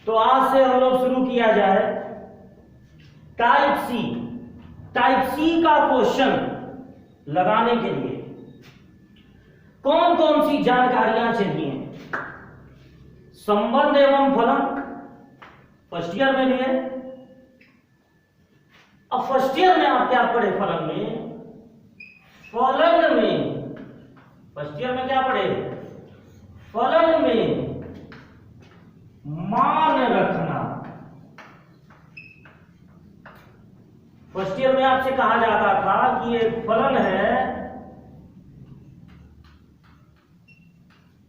तो आज से हम लोग शुरू किया जाए टाइप सी। टाइप सी का क्वेश्चन लगाने के लिए कौन कौन सी जानकारियां चाहिए? संबंध एवं फलन फर्स्ट ईयर में भी है। अब फर्स्ट ईयर में आप क्या पढ़े? फलन में फर्स्ट ईयर में क्या पढ़े? फलन में मान रखना। फर्स्ट ईयर में आपसे कहा जाता था कि एक फलन है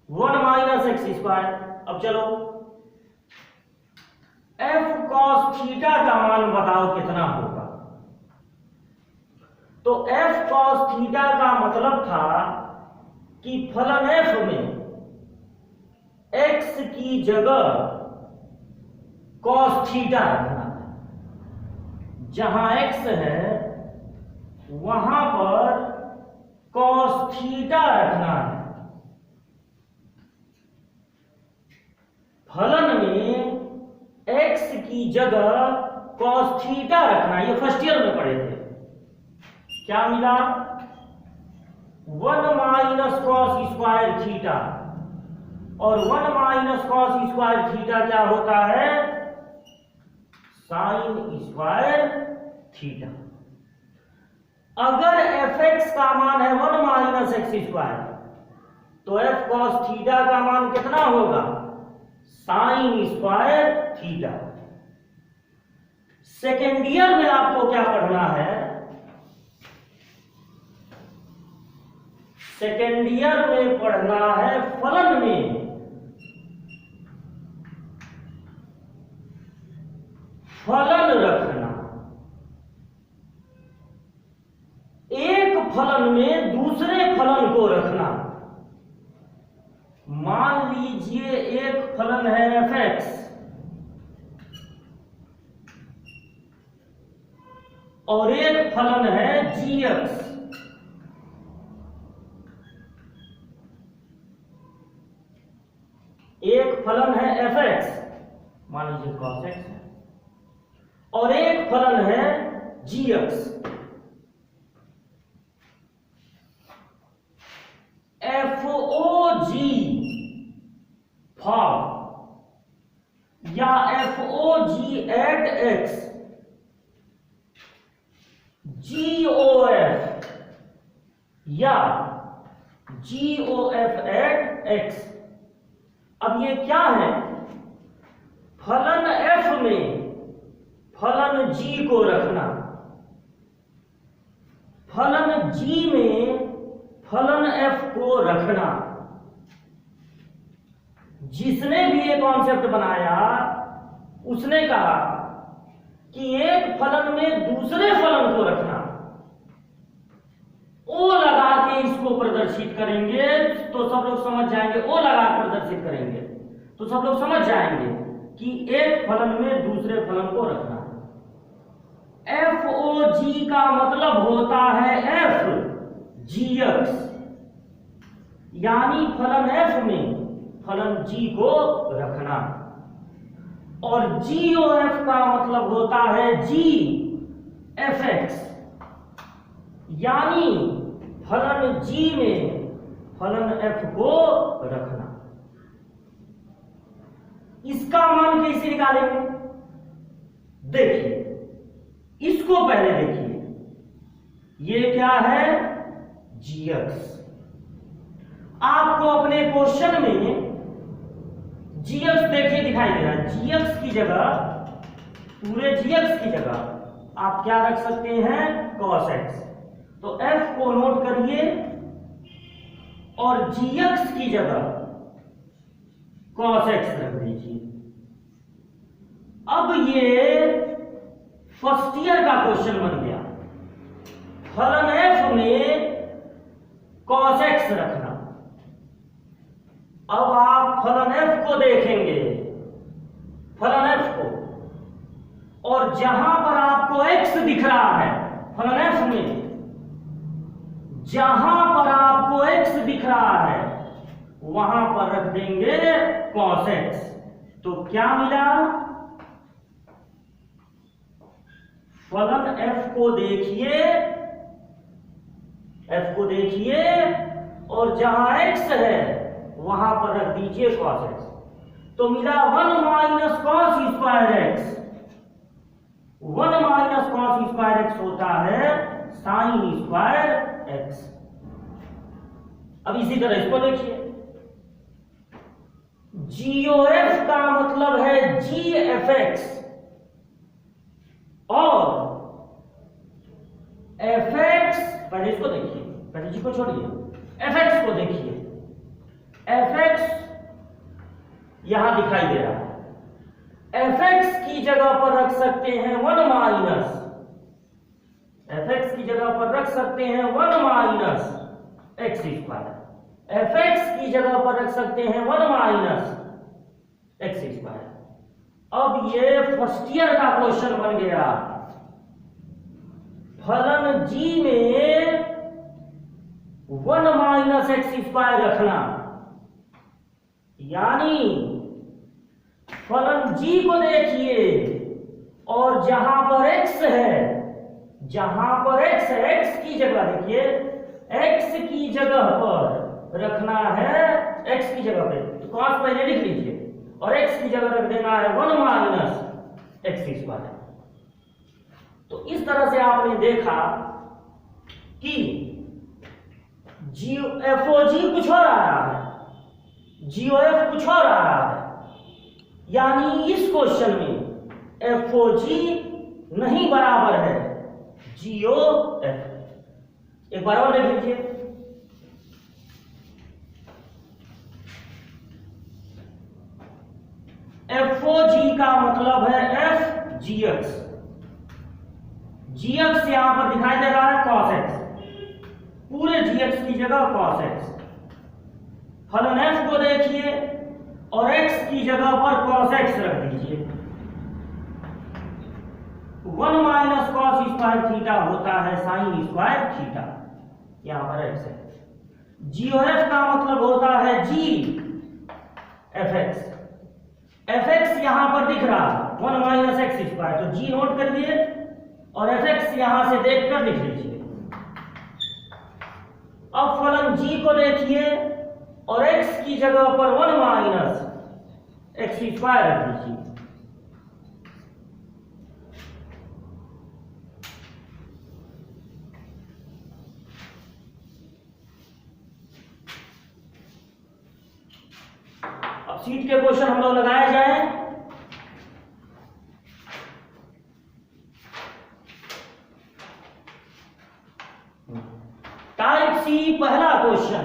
1 - x²। अब चलो f cos थीटा का मान बताओ कितना होगा? तो f cos थीटा का मतलब था कि फलन f में x की जगह cos थीटा रखना है। जहां x है वहां पर cos थीटा रखना है। फलन में x की जगह cos थीटा रखना, ये फर्स्ट ईयर में पढ़े थे। क्या मिला? 1 - cos² थीटा, और 1 - cos² थीटा क्या होता है? sin² theta. अगर fx का मान है 1 - x², तो f cos थीटा का मान कितना होगा? sin² theta. सेकेंड ईयर में आपको क्या पढ़ना है? सेकेंड ईयर में पढ़ना है फलन में फलन रखना। एक फलन में दूसरे फलन को रखना। मान लीजिए एक फलन है fx और एक फलन है gx। एक फलन है fx, मान लीजिए cos x है, और एक फलन है gx। FOG फॉर्म या FOG at x, GOF या GOF at x। अब ये क्या है? फलन f में फलन g को रखना, फलन g में फलन f को रखना। जिसने भी ये कॉन्सेप्ट बनाया उसने कहा कि एक फलन में दूसरे फलन को रखना। ओ लगा के इसको प्रदर्शित करेंगे तो सब लोग समझ जाएंगे। ओ लगा के प्रदर्शित करेंगे तो सब लोग समझ जाएंगे कि एक फलन में दूसरे फलन को रखना। FOG का मतलब होता है f gx, यानी फलन f में फलन g को रखना। और GOF का मतलब होता है g fx, यानी फलन g में फलन f को रखना। इसका मान कैसे निकालेंगे? देखिए, इसको पहले देखिए। ये क्या है? gx। आपको अपने क्वेश्चन में gx देखिए दिखाई दे रहा है। gx की जगह, पूरे gx की जगह आप क्या रख सकते हैं? cos x। तो f को नोट करिए और gx की जगह cos x रख दीजिए। अब ये फर्स्ट ईयर का क्वेश्चन बन गया। फलन f में cos x रखना। अब आप फलन f को देखेंगे, फलन f को, और जहां पर आपको x दिख रहा है फलन f में, जहां पर आपको x दिख रहा है वहां पर रख देंगे cos x। तो क्या मिला, फलन f को देखिए, और जहां x है वहां पर रख दीजिए cos x। तो मिला 1 minus cos square x, 1 minus cos square x होता है साइन स्क्वायर एक्स। अब इसी तरह इसको देखिए, GOF का मतलब है GFX और FX, पहले इसको देखिए, पहले जी को छोड़िए, FX को देखिए, FX यहां दिखाई दे रहा है, fx की जगह पर रख सकते हैं 1 माइनस, fx की जगह पर रख सकते हैं 1 माइनस एक्स स्क्वायर, fx की जगह पर रख सकते हैं 1 माइनस एक्स स्क्वायर। अब ये फर्स्ट ईयर का क्वेश्चन बन गया, फलन g में 1 माइनस एक्स स्क्वायर रखना, यानी फलन g को देखिए और जहां पर x है, x की जगह देखिए, x की जगह पर रखना है, x की जगह पे तो cos पहले लिख लीजिए और x की जगह रख देना है 1 माइनस एक्स स्क्वायर। तो इस तरह से आपने देखा कि FOG कुछ और आ रहा है, GOF कुछ और आ रहा है, यानी इस क्वेश्चन में FOG नहीं बराबर है GOF। एक बार और देख लीजिए, FOG का मतलब है FGX, GX यहां पर दिखाई दे रहा है cos x, पूरे GX की जगह cos x। फलन f को देखिए और x की जगह पर cos x रख दीजिए, 1 माइनस कॉस स्क्वायर थीटा होता है साइन स्क्वायर थीटा, यहां पर x है। GOF का मतलब होता है GFX, fx यहां पर दिख रहा है 1 माइनस एक्स स्क्वायर, तो g नोट करिए और fx यहां से देखकर लिख लीजिए। अब फलन g को देखिए और x की जगह पर 1 माइनस एक्स स्क्वायर रख दीजिए। अब सीट के क्वेश्चन हम लोग लगाए जाए। टाइप सी पहला क्वेश्चन,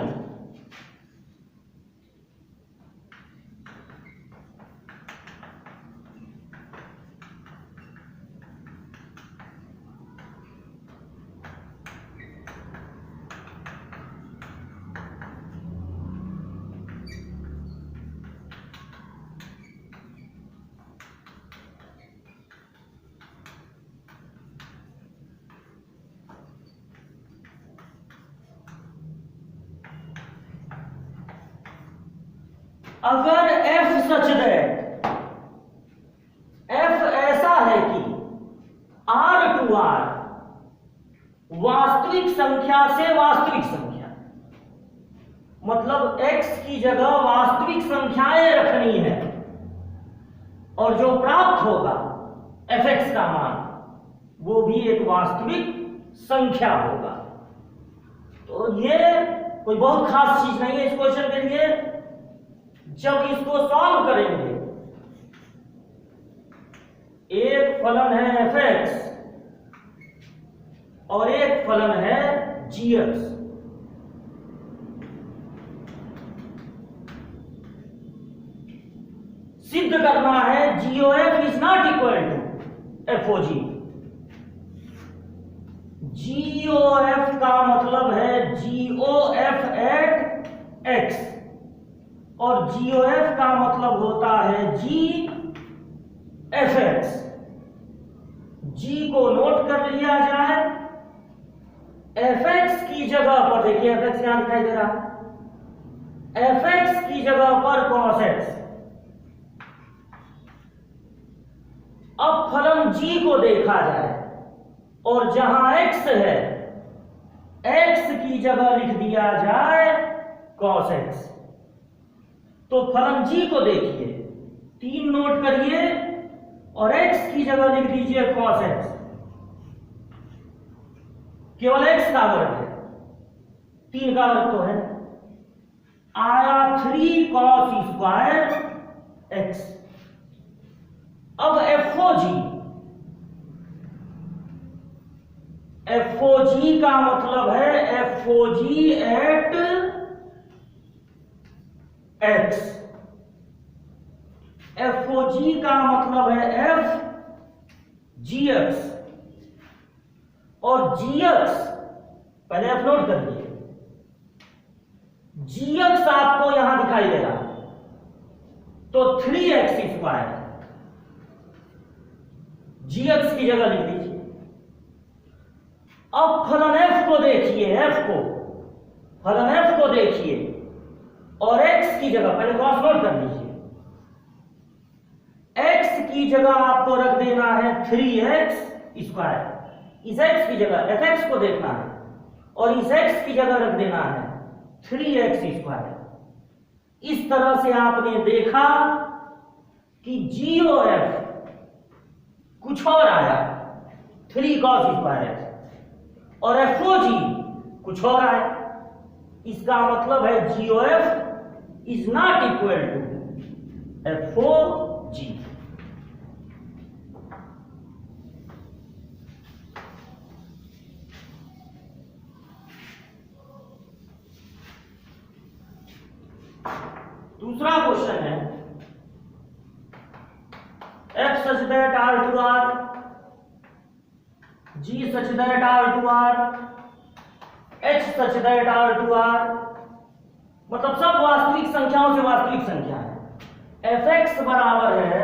अगर f सच दैट, f ऐसा है कि r टू r वास्तविक संख्या से वास्तविक संख्या, मतलब x की जगह वास्तविक संख्याएं रखनी है और जो प्राप्त होगा fx का मान वो भी एक वास्तविक संख्या होगा, तो ये कोई बहुत खास चीज नहीं है इस क्वेश्चन के लिए। जब इसको सॉल्व करेंगे, एक फलन है fx और एक फलन है gx, सिद्ध करना है GOF is not equal to FOG। GOF का मतलब है GOF एट x और GOF का मतलब होता है GFX। G को नोट कर लिया जाए, fx की जगह पर देखिए, fx यहां दिखाई दे रहा है, fx की जगह पर cos x अब फलन g को देखा जाए और जहां x है, x की जगह लिख दिया जाए cos x। तो फलन g को देखिए, 3 नोट करिए और x की जगह लिख दीजिए cos x। केवल x का वर्ग है, 3 का वर्ग तो है, आया 3 cos स्क्वायर x। अब FOG का मतलब है FOG एट x। FOG का मतलब है FGX और GX, पहले F नोट करिए, GX आपको यहां दिखाई दे रहा है, तो 3x स्क्वायर GX की जगह लिख दीजिए। अब फलन f को देखिए, फलन f को देखिए और x की जगह पहले क्रॉस नोट कर लीजिए, x की जगह आपको रख देना है 3x स्क्वायर, इस x की जगह fx को देखना है और इस x की जगह रख देना है 3x स्क्वायर। इस तरह से आपने देखा कि g और f कुछ और आया 3 cos स्क्वायर x और FOG कुछ और आया। इसका मतलब है GOF is not equal to FOG। दूसरा क्वेश्चन है F such that R to R, G such that R to R, H such that R to R, मतलब सब वास्तविक संख्याओं से वास्तविक संख्या है। Fx बराबर है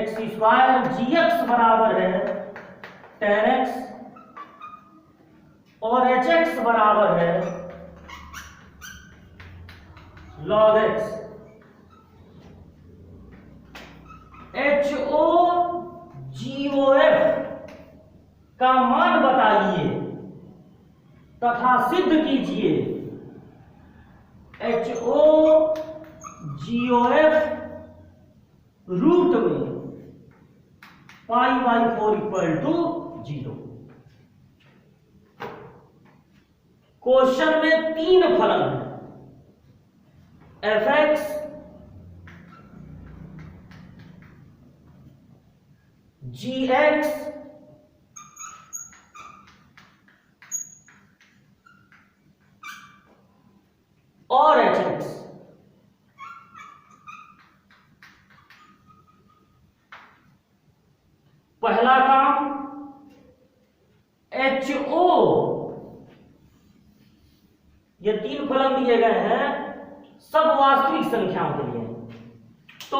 x स्क्वायर, Gx बराबर है 10x और Hx बराबर है log x। HOGOF का मान बताइए तथा सिद्ध कीजिए। HOGOF रूट में π/4 इक्वल टू 0। क्वेश्चन में 3 फलन है, fx, gx और hx। पहला काम HO, ये 3 फलन दिए गए हैं सब वास्तविक संख्याओं के लिए। तो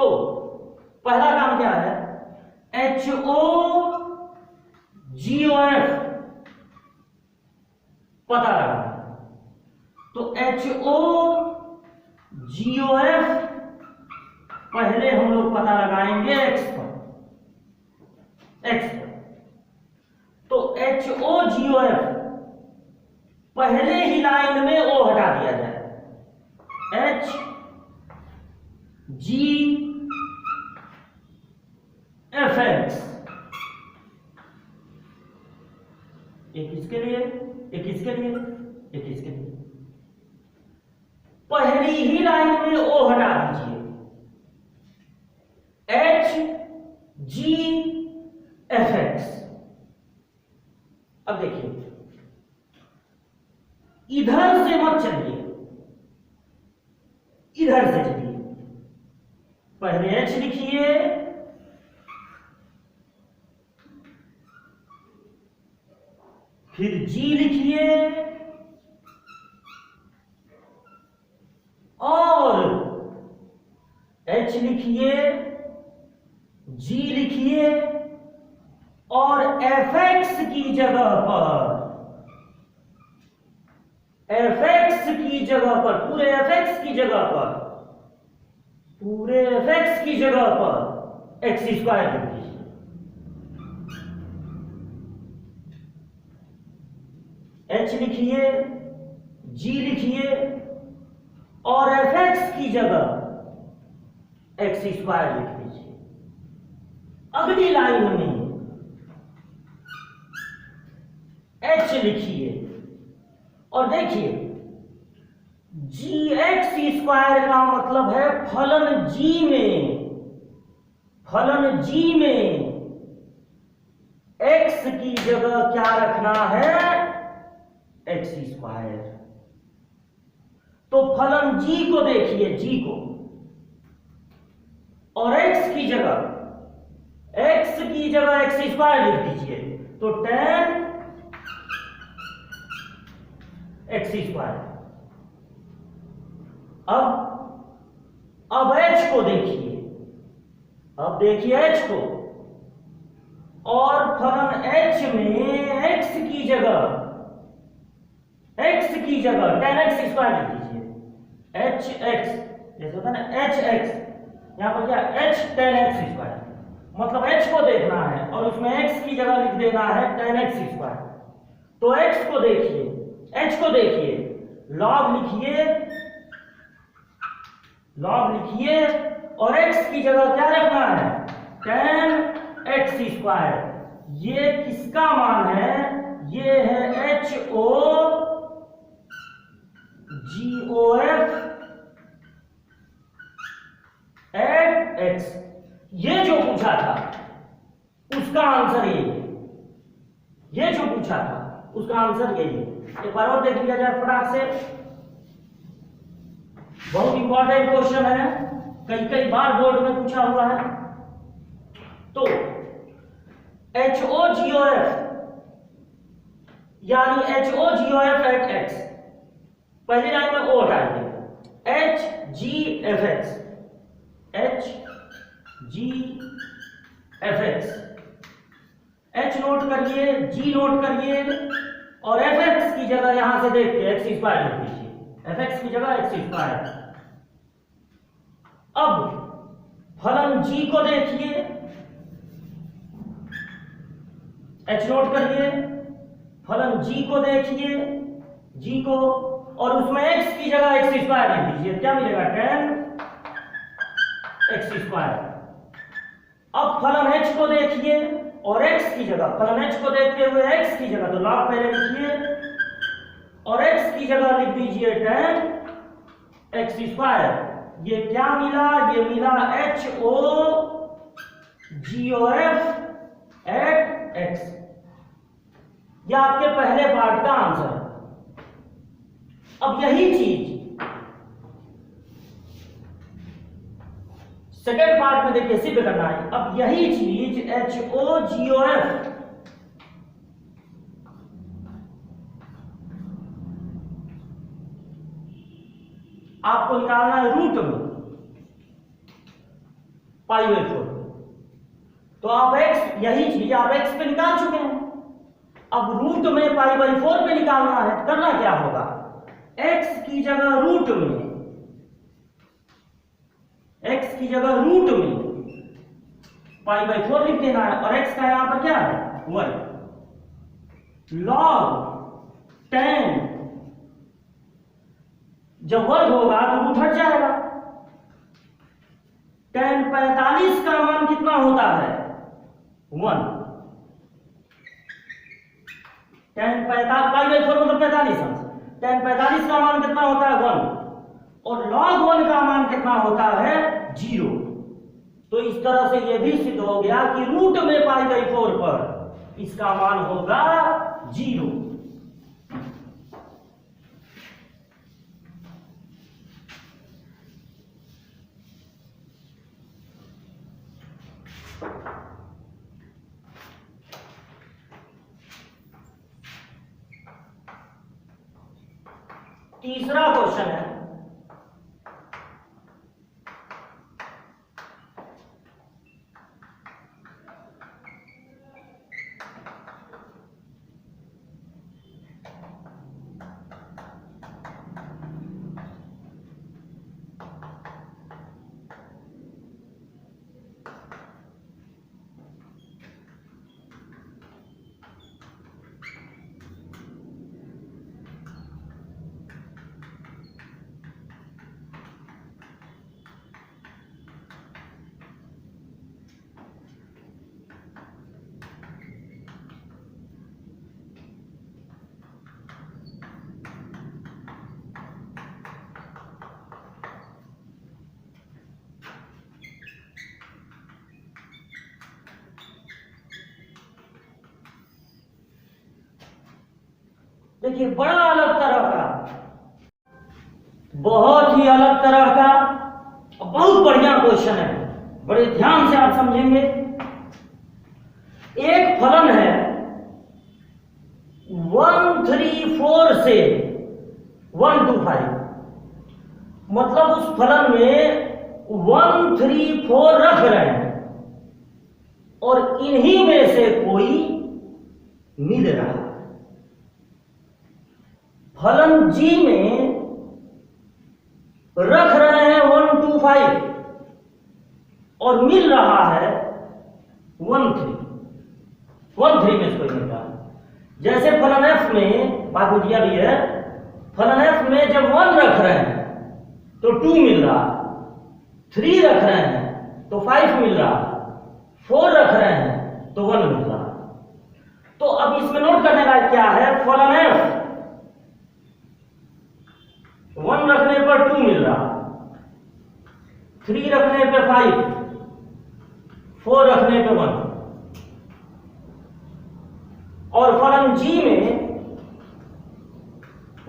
पहला काम क्या है, HOGOF पता लगाना। तो HOGOF पहले हम लोग पता लगाएंगे x पर। तो HOGOF पहले ही लाइन में O हटा दिया जाए, HGFX, एक इसके लिए, एक इसके लिए, एक इसके लिए। पहली ही लाइन में O हटा दीजिए, HGFX। अब देखिए, इधर से मत चलिए, इधर से चलिए। पहले H लिखिए, फिर G लिखिए और H लिखिए, G लिखिए और fx की जगह पर, fx की जगह पर, पूरे fx की जगह पर एक्स स्क्वायर लिख दीजिए। एच लिखिए, जी लिखिए और एफ एक्स की जगह एक्स स्क्वायर लिख दीजिए। अगली लाइन में एच लिखिए और देखिए जी एक्स स्क्वायर का मतलब है फलन जी में एक्स की जगह क्या रखना है, एक्स स्क्वायर। तो फलन जी को देखिए, जी को, और एक्स की जगह एक्स स्क्वायर लिख दीजिए। तो tan एक्स स्क्वायर। अब एच को देखिए, अब देखिए एच को, और फलन एच में एक्स की जगह tan एक्स स्क्वायर लिख दीजिए। एच एक्स जैसे होता है ना, एच एक्स, यहां पर क्या एच tan एक्स स्क्वायर, मतलब एच को देखना है और उसमें एक्स की जगह लिख देना है tan एक्स स्क्वायर। तो एक्स को देखिए, एच को देखिए, लॉग लिखिए और एक्स की जगह क्या रखना है, tan एक्स स्क्वायर। ये किसका मान है, ये है एच ओ जी ओ एफ एट एक्स। ये जो पूछा था उसका आंसर यही है, ये जो पूछा था उसका आंसर यही है। एक बार और देख लिया जाए फटाक से, बहुत इंपॉर्टेंट क्वेश्चन है, कई बार बोर्ड में पूछा हुआ है। तो एच ओ जी ओ एफ यानी एच ओ जी ओ एफ एट एक्स, पहली लाइन में ओ हटाइए, H G F x, H G F x, H note करिए, जी नोट करिए और एफ एक्स की जगह यहां से देख के एक्स स्क्वायर लिख दीजिए, एफ एक्स की जगह एक्स स्क्वायर। अब फलन जी को देखिए, एच नोट करिए, फलन जी को देखिए, जी को, और उसमें एक्स की जगह एक्स स्क्वायर लिख दीजिए, क्या मिलेगा tan एक्स स्क्वायर। अब फलन एच को देखिए और एक्स की जगह, फलन एच को देखते हुए एक्स की जगह, तो लॉग पहले लिखिए और एक्स की जगह लिख दीजिए tan एक्स स्क्वायर। ये क्या मिला, ये मिला एच ओ जी ओ एफ एट एक्स। यह आपके पहले पार्ट का आंसर है। अब यही चीज सेकेंड पार्ट में देखिए, सिद्ध करना है। अब यही चीज एच ओ जी ओ एफ आपको निकालना है रूट में पाई बाई 4। तो आप एक्स, यही चीज आप एक्स पे निकाल चुके हैं, अब रूट में पाई बाई 4 पे निकालना है। करना क्या होगा, एक्स की जगह रूट में, एक्स की जगह रूट में पाई बाई 4 लिख देना है, और एक्स का यहां पर क्या है 1 लॉग tan। जब वर्ग होगा तो रूट हट जाएगा। tan 45 का मान कितना होता है 1, tan 45 पाई बाई 4 मतलब 45 अंश, tan 45 का मान कितना होता है 1, और log 1 का मान कितना होता है 0। तो इस तरह से यह भी सिद्ध हो गया कि रूट में पाई बाई 4 पर इसका मान होगा 0। तीसरा क्वेश्चन है, देखिए बड़ा अलग तरह का, बहुत ही अलग तरह का, बहुत बढ़िया क्वेश्चन है, बड़े ध्यान से आप समझेंगे। एक फलन है 134 से 125, मतलब उस फलन में 134 रख रहे हैं और इन्हीं में से कोई मिल रहा है। फलन जी में रख रहे हैं 125 और मिल रहा है 13 में इसको मिल रहा है। जैसे फलन f में बात दिया भी है, फलन f में जब 1 रख रहे हैं तो 2 मिल रहा है, 3 रख रहे हैं तो 5 मिल रहा है, 4 रख रहे हैं तो 1 मिल रहा है। तो अब इसमें नोट करने का क्या है, फलन f 1 रखने पर 2 मिल रहा, 3 रखने पे 5, 4 रखने पे 1। और फलन जी में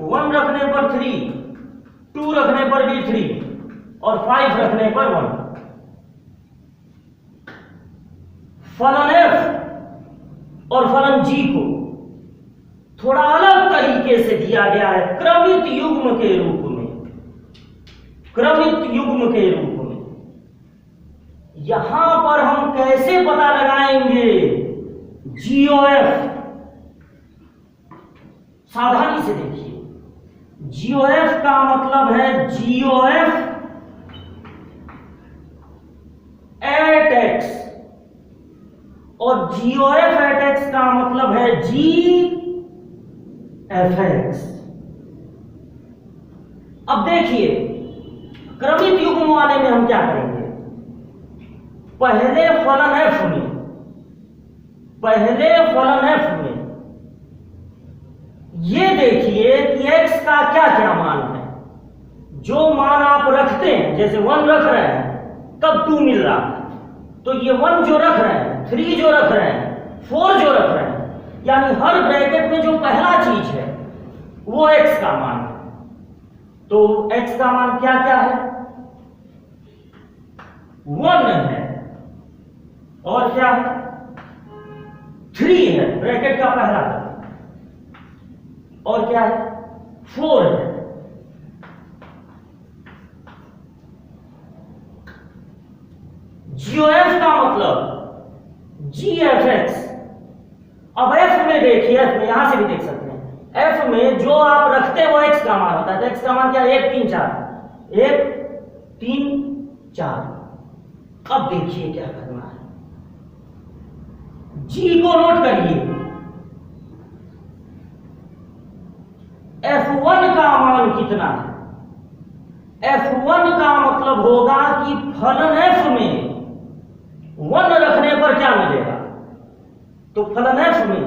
1 रखने पर 3, 2 रखने पर भी 3 और 5 रखने पर 1। फलन f और फलन g को थोड़ा अलग तरीके से दिया गया है, क्रमित युग्म के रूप में, क्रमित युग्म के रूप में। यहां पर हम कैसे पता लगाएंगे GOF, सावधानी से देखिए। GOF का मतलब है GOF at x और GOF at x का मतलब है GFX। अब देखिए क्रमित युग्म वाले में हम क्या करेंगे, पहले फलन f में ये देखिए कि x का क्या क्या मान है। जो मान आप रखते हैं, जैसे 1 रख रहे हैं तब 2 मिल रहा है, तो ये 1 जो रख रहे हैं, 3 जो रख रहे हैं, 4 जो रख रहे हैं, यानी हर ब्रैकेट में जो पहला चीज है वो x का मान है। तो x का मान क्या क्या है, 1 है और क्या है, 3 है ब्रैकेट का पहला, और क्या है, 4 है। GOF का मतलब GFX। अब f में देखिए, f में यहां से भी देख सकते हैं, f में जो आप रखते हैं वो x का मान होता है। तो x का मान क्या है, 1 3 4, 1 3 4। अब देखिए क्या करना है, g को नोट करिए, f1 का मान कितना है। f1 का मतलब होगा कि फलन f में 1 रखने पर क्या मिलेगा, तो फलन f में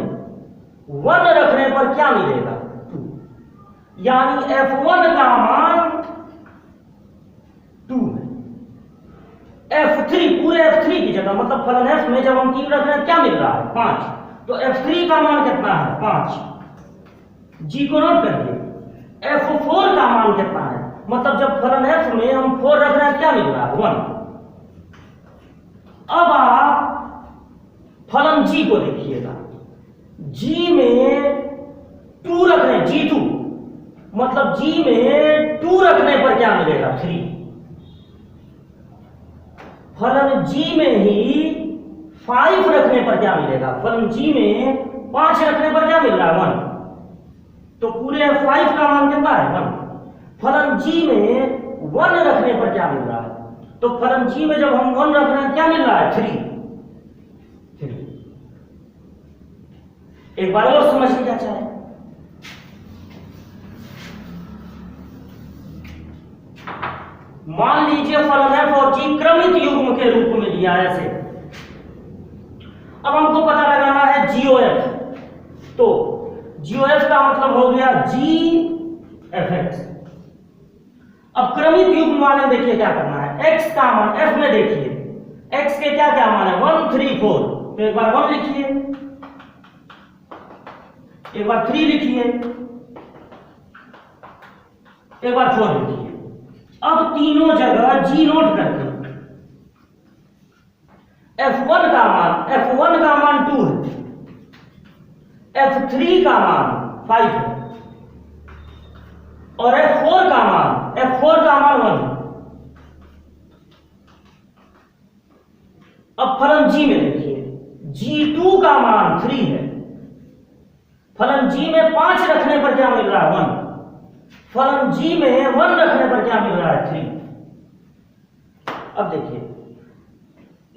1 रखने पर क्या मिलेगा, 2, यानी f1 का मान 2 है। f3, पूरे f3 की जगह, मतलब फलन f में जब हम 3 रख रहे हैं क्या मिल रहा है, 5, तो f3 का मान कितना है, 5। g को नोट करिए, f4 का मान कितना है, मतलब जब फलन f में हम 4 रख रहे हैं क्या मिल रहा है, 1। अब आप फलन g को देखिएगा, g में 2 रख रहे हैं, g2, मतलब g में 2 रखने पर क्या मिलेगा, 3। फलन g में ही 5 रखने पर क्या मिलेगा, फलन g में 5 रखने पर क्या मिल रहा है, 1। तो पूरे 5 का मान कितना है, 1। फलन g में 1 रखने पर क्या मिल रहा है, तो फलन g में जब हम 1 रख रहे हैं क्या मिल रहा है, 3। एक बार और समझ लिया जाए, मान लीजिए फलन f और g क्रमित युग्म के रूप में लिया है ऐसे। अब हमको पता लगाना है GOF, तो GOF का मतलब हो गया GFX। अब क्रमित युग्म वाले में देखिए क्या करना है, x का मान, f में देखिए x के क्या क्या मान है, 1 3 4, तो एक बार 1 लिखिए, एक बार 3 लिखिए, एक बार 4 लिखिए। अब तीनों जगह जी नोट करके F1 का मान 2 है, F3 का मान 5 है और F4 का मान 1 है। अब फलन जी में देखिए, G2 का मान 3 है, फलन जी में 5 रखने पर क्या मिल रहा है 1, फलन जी में 1 रखने पर क्या मिल रहा है 3। अब देखिए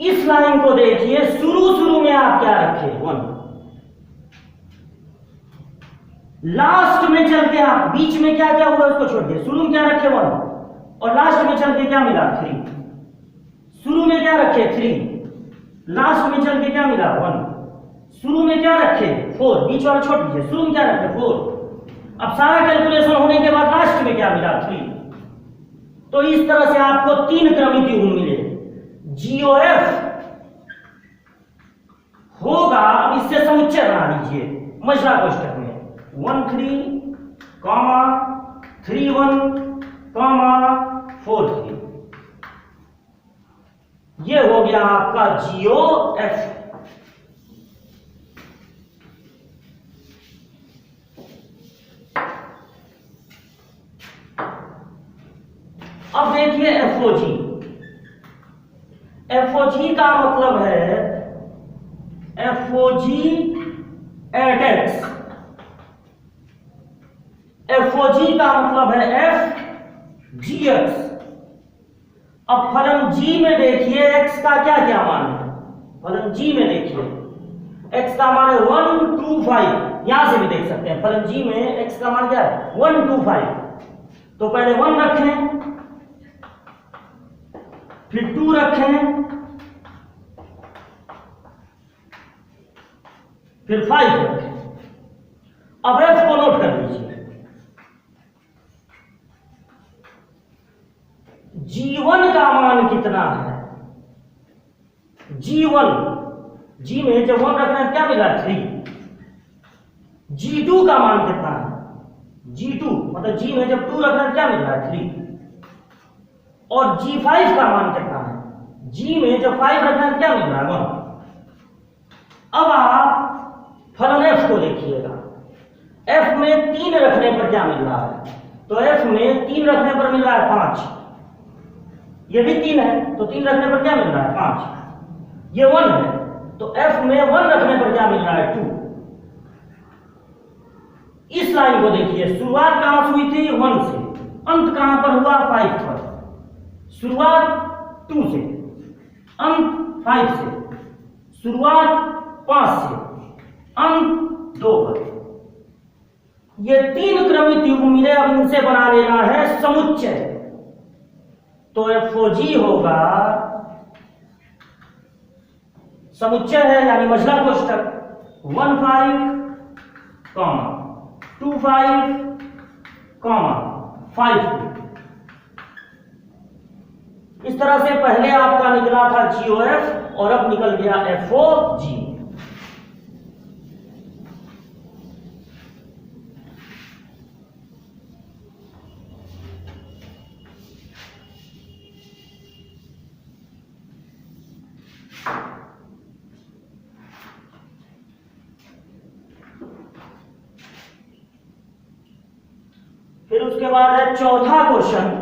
इस लाइन को देखिए, शुरू में आप क्या रखे 1, लास्ट में चल के आप बीच में क्या क्या हुआ उसको छोड़ दिए, शुरू में क्या रखे 1 और लास्ट में चल के क्या मिला 3। शुरू में क्या रखे 3, लास्ट में चल के क्या मिला 1। शुरू में क्या रखे 4, बीच वाला छोड़ दीजिए, शुरू में क्या रखे 4। अब सारा कैलकुलेशन होने के बाद लास्ट में क्या मिला 3। तो इस तरह से आपको 3 क्रमिक युग्म मिले। GOF होगा, अब इससे समुच्चय बना लीजिए मजला कोष्ठक में 1 3 3 1 4 3। ये हो गया आपका GOF। अब देखिए FOG का मतलब है FOG at x, FOG का मतलब है FGX। अब फलन G में देखिए x का क्या क्या मान है, फलन G में देखिए x का मान है 1 2 5, यहां से भी देख सकते हैं फलन G में x का मान क्या है 1 2 5। तो पहले 1 रखें, फिर 2 रखें, फिर 5 रखें। अब f को नोट कर लीजिए, G1 का मान कितना है, G1, G में जब 1 रखना है क्या मिला 3। G2 का मान कितना है, G2 मतलब G में जब 2 रखना है क्या मिल रहा है 3। और G5 का मान कितना है, G में जब 5 रखना है क्या मिल रहा है 1। अब आप फलन F को देखिएगा, F में 3 रखने पर क्या मिल रहा है, तो F में 3 रखने पर मिल रहा है 5, ये भी 3 है तो 3 रखने पर क्या मिल रहा है 5, ये 1 है तो F में 1 रखने पर क्या मिल रहा है 2। इस लाइन को देखिए, शुरुआत कहां से हुई थी 1 से, अंत कहां पर हुआ 5 पर। शुरुआत 2 से, अंत 5 से, शुरुआत 5 से, अंत 2 पर। ये 3 क्रमिक युग्म मिले, अब इनसे बना लेना है समुच्चय। तो FOG होगा, समुच्चय है यानी मझला कोष्ठक 1 5 2 5 5 2। इस तरह से पहले आपका निकला था GOF और अब निकल गया FOG। फिर उसके बाद है चौथा क्वेश्चन,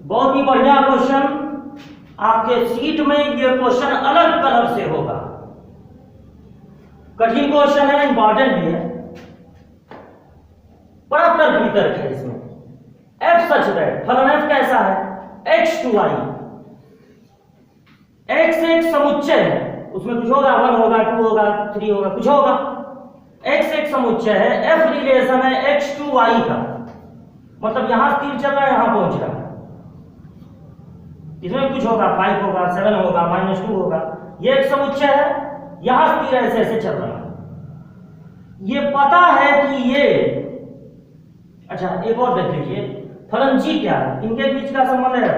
बहुत ही बढ़िया क्वेश्चन। आपके सीट में ये क्वेश्चन अलग कलर से होगा, कठिन क्वेश्चन है, इंपॉर्टेंट भी है। तर्क है इसमें। f सच दैट फलन f कैसा है, x2y, x एक समुच्चय है, उसमें कुछ होगा, 1 होगा, 2 होगा, 3 होगा, कुछ होगा। x एक समुच्चय है, f रिलेशन है x2y का, मतलब यहां तीर चल रहा है, यहां पहुंच रहा है, इसमें कुछ होगा, 5 होगा, 7 होगा, -2 होगा। ये एक समुच्चय है, यहां तीर ऐसे ऐसे चल रहा है। ये पता है कि ये, अच्छा एक और देख लीजिए, फलन g क्या है, इनके बीच का संबंध है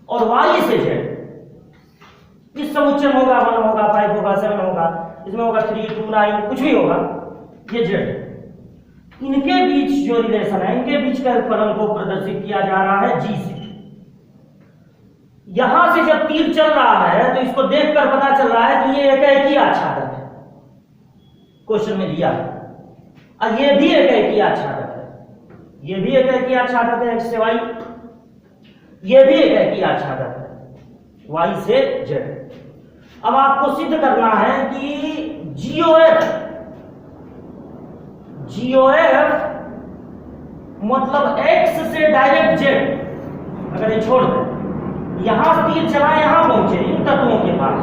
और y से z, इस समुच्चय में होगा, 1 होगा, 5 होगा, 7 होगा, इसमें होगा 3, 2, 9, कुछ भी होगा, ये z। इनके बीच जो रिलेशन है, इनके बीच का फलन को प्रदर्शित किया जा रहा है g से। यहां से जब तीर चल रहा है तो इसको देखकर पता चल रहा है कि ये एकाएकी आच्छादक है, क्वेश्चन में दिया है, और ये भी एकाएकी आच्छादक है, ये भी एकाएकी आच्छादक है x से y, ये भी एकाएकी आच्छादक है y से z। अब आपको सिद्ध करना है कि GOF मतलब x से डायरेक्ट z, अगर ये छोड़ दें, यहां तीर चला यहां पहुंचे इन तत्वों के पास,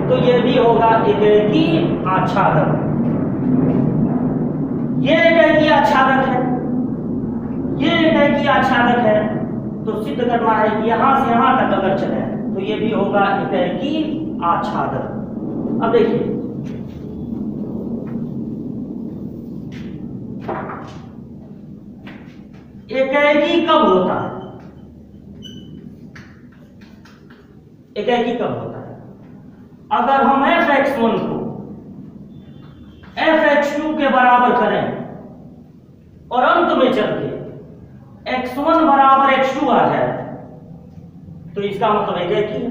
तो ये भी होगा एकाएकी आच्छादक। ये एकाएकी आच्छादक है, ये एकाएकी आच्छादक है, तो सिद्ध करना है कि यहां से यहां तक अगर चले तो ये भी होगा एकाएकी आच्छादक। अब देखिए, एकाएकी कब होता है, एकाएकी कब होता है, अगर हम fx1 को fx2 के बराबर करें और अंत में चल के x1 बराबर x2 आ जाए, तो इसका मतलब एकाएकी है।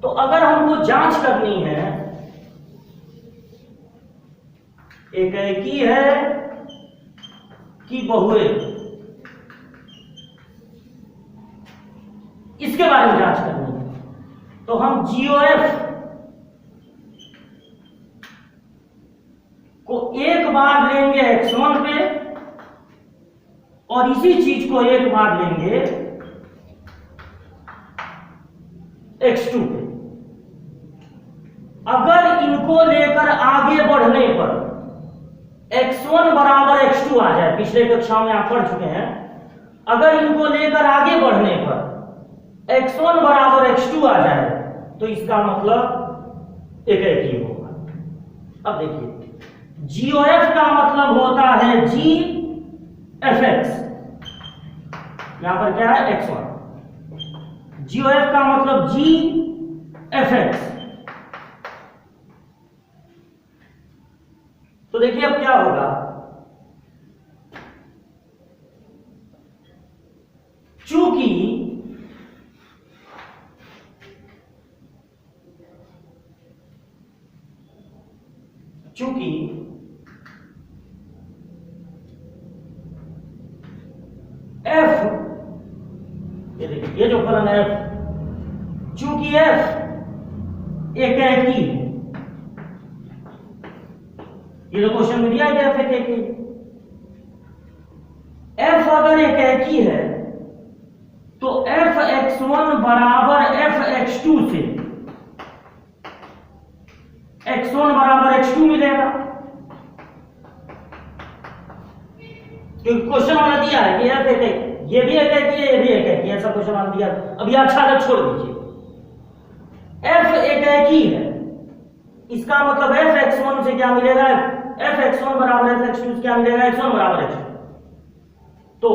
तो अगर हमको जांच करनी है एकाएकी है कि बहुएक, इसके बारे में जांच करनी है, तो हम GOF को एक बार लेंगे x1 पे और इसी चीज को एक बार लेंगे x2 पे। अगर इनको लेकर आगे बढ़ने पर x1 बराबर x2 आ जाए, पिछले कक्षाओं में आप पढ़ चुके हैं, अगर इनको लेकर आगे बढ़ने पर x1 बराबर x2 आ जाए तो इसका मतलब एकाएकी होगा। अब देखिए, GOF का मतलब होता है GFX, यहां पर क्या है x1, GOF का मतलब GFX। तो देखिए अब क्या होगा, चूंकि f, ये देखिए ये जो फलन है f, चूंकि f एकाएकी है, ये जो क्वेश्चन में दिया है f एकाएकी, f अगर एकाएकी है तो fx1 बराबर fx2 से x1 बराबर x2 मिलेगा, क्योंकि क्वेश्चन वाला दिया है कि f एकाएकी, ये भी एकाएकी है, ये भी एकाएकी है, ऐसा क्वेश्चन वाला दिया। अब ये आच्छादक छोड़ दीजिए, f एकाएकी है, इसका मतलब fx1 से क्या मिलेगा, fx1 बराबर fx2 से क्या मिलेगा, x1 बराबर x2। तो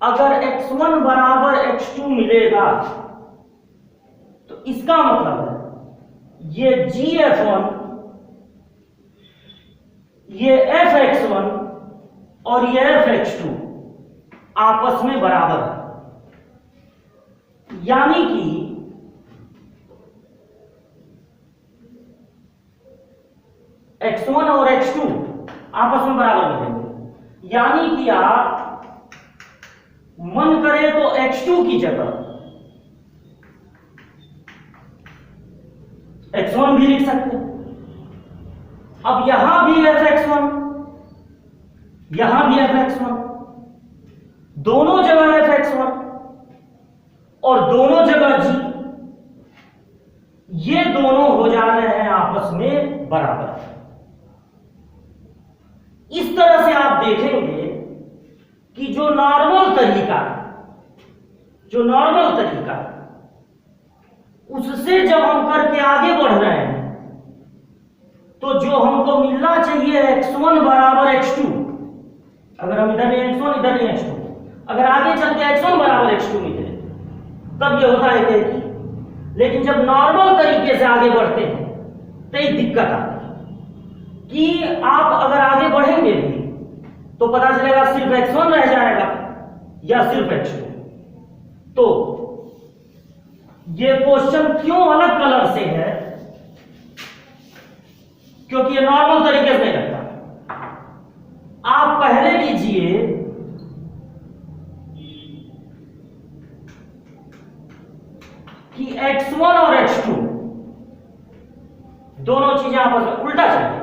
अगर x1 बराबर x2 मिलेगा तो इसका मतलब है ये GF1, ये fx1 और ये fx2 आपस में बराबर है, यानी कि x1 और x2 आपस में बराबर मिलेंगे, यानी कि आप मन करे तो x2 की जगह x1 भी लिख सकते हैं। अब यहां भी fx1 यहां भी fx1, दोनों जगह fx1 और दोनों जगह g, ये दोनों हो जा रहे हैं आपस में बराबर। इस तरह से आप देखेंगे कि जो नॉर्मल तरीका उससे जब हम करके आगे बढ़ रहे हैं तो जो हमको मिलना चाहिए x1 बराबर x2, अगर हम इधर लें x1 इधर लें x2, अगर आगे चल के x1 बराबर x2 मिले तब ये होता है कि, लेकिन जब नॉर्मल तरीके से आगे बढ़ते हैं तो एक दिक्कत आती है कि आप अगर आगे बढ़ेंगे भी तो पता चलेगा सिर्फ x1 रह जाएगा या सिर्फ x2। तो ये क्वेश्चन क्यों अलग कलर से है, क्योंकि ये नॉर्मल तरीके से नहीं लगता। आप पहले लीजिए कि x1 और x2 दोनों चीजें आपस में उल्टा चलिए।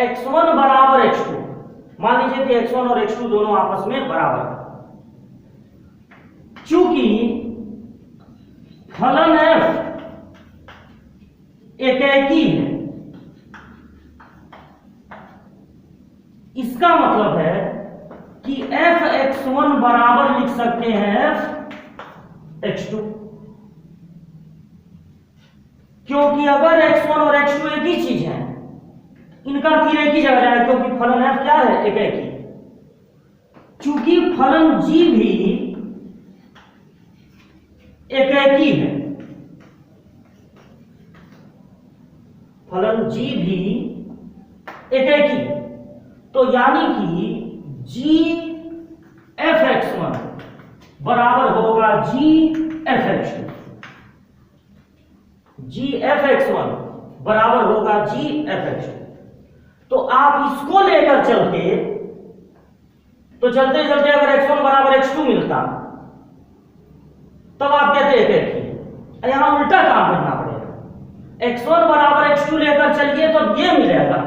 x1 बराबर x2, मान लीजिए कि x1 और x2 दोनों आपस में बराबर है। चूंकि फलन f एकेकी है, इसका मतलब है कि fx1 बराबर लिख सकते हैं fx2, क्योंकि अगर x1 और x2 एक ही चीज है, इनका तीर एक ही जगह जाएगा, क्योंकि फलन f क्या है, एकेकी। चूंकि फलन g भी एकेकी है, फलन g भी एकेकी है, तो यानी कि g fx1 बराबर होगा g fx2, g fx1 बराबर होगा g fx2। तो आप इसको लेकर चलते चलते अगर x1 बराबर x2 मिलता तब आप कहते हैं यहां उल्टा काम करना पड़ेगा, x1 बराबर x2 लेकर चलिए तब ये मिलेगा,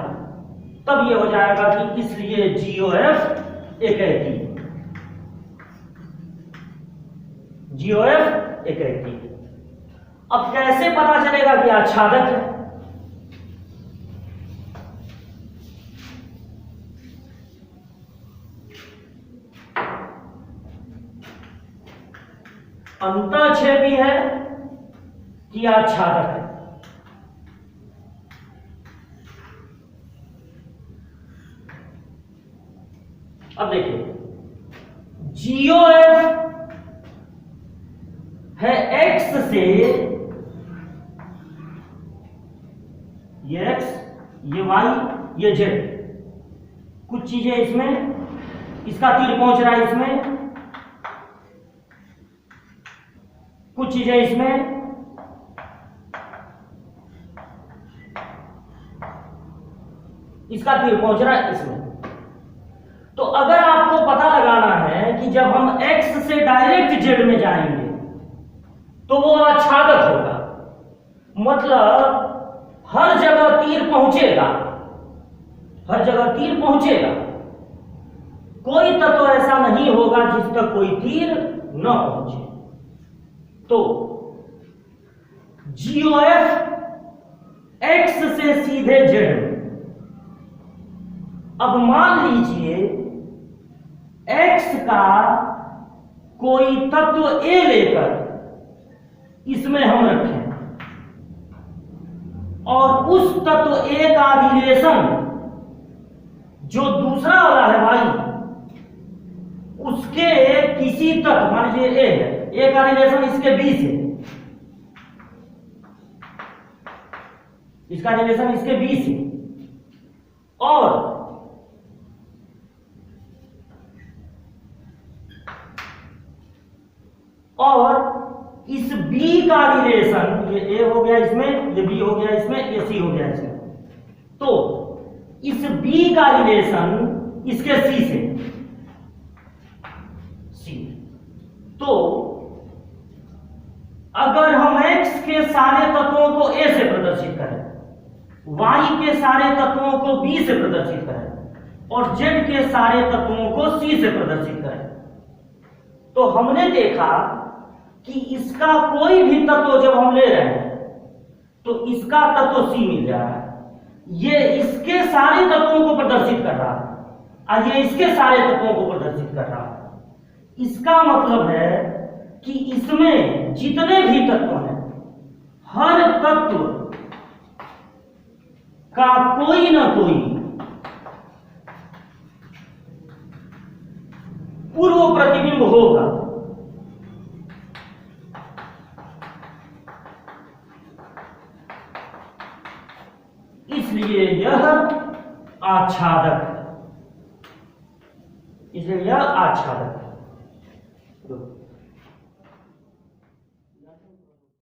तब ये हो जाएगा कि इसलिए GOF एकेकी। अब कैसे पता चलेगा कि आच्छादक है? अंतःछेदी है कि आच्छादक है? अब देखिए, GOF है x से, ये x, ये y, ये z, कुछ चीजें इसमें, इसका तीर पहुंच रहा है इसमें, कुछ चीजें इसमें, इसका तीर पहुंच रहा है इसमें। तो अगर आपको पता लगाना है कि जब हम x से डायरेक्ट z में जाएंगे तो वो आच्छादक होगा, मतलब हर जगह तीर पहुंचेगा, हर जगह तीर पहुंचेगा, कोई तत्व ऐसा नहीं होगा जिस तक कोई तीर न पहुंचे। तो GOF x से सीधे z। अब मान लीजिए x का कोई तत्व a लेकर इसमें हम रखें और उस तत्व a का रिलेशन जो दूसरा वाला है y, उसके किसी तत्व, मान लीजिए a है, a का रिलेशन इसके b से, इसका रिलेशन इसके b से, और इस b का रिलेशन, ये a हो गया इसमें, ये b हो गया इसमें, ये c हो गया इसमें, तो इस b का रिलेशन इसके c से, c। तो अगर हम x के सारे तत्वों को a से प्रदर्शित करें, y के सारे तत्वों को b से प्रदर्शित करें, और जेड के सारे तत्वों को सी से प्रदर्शित करें। तो हमने देखा कि इसका कोई भी तत्व जब हम ले रहे हैं तो इसका तत्व सी मिल जा रहा है, ये इसके सारे तत्वों को प्रदर्शित कर रहा है और ये इसके सारे तत्वों को प्रदर्शित कर रहा है। इसका मतलब है कि इसमें जितने भी तत्व हैं, हर तत्व का कोई ना कोई पूर्व प्रतिबिंब होगा। इसलिए यह आच्छादक है, इसलिए यह आच्छादक है।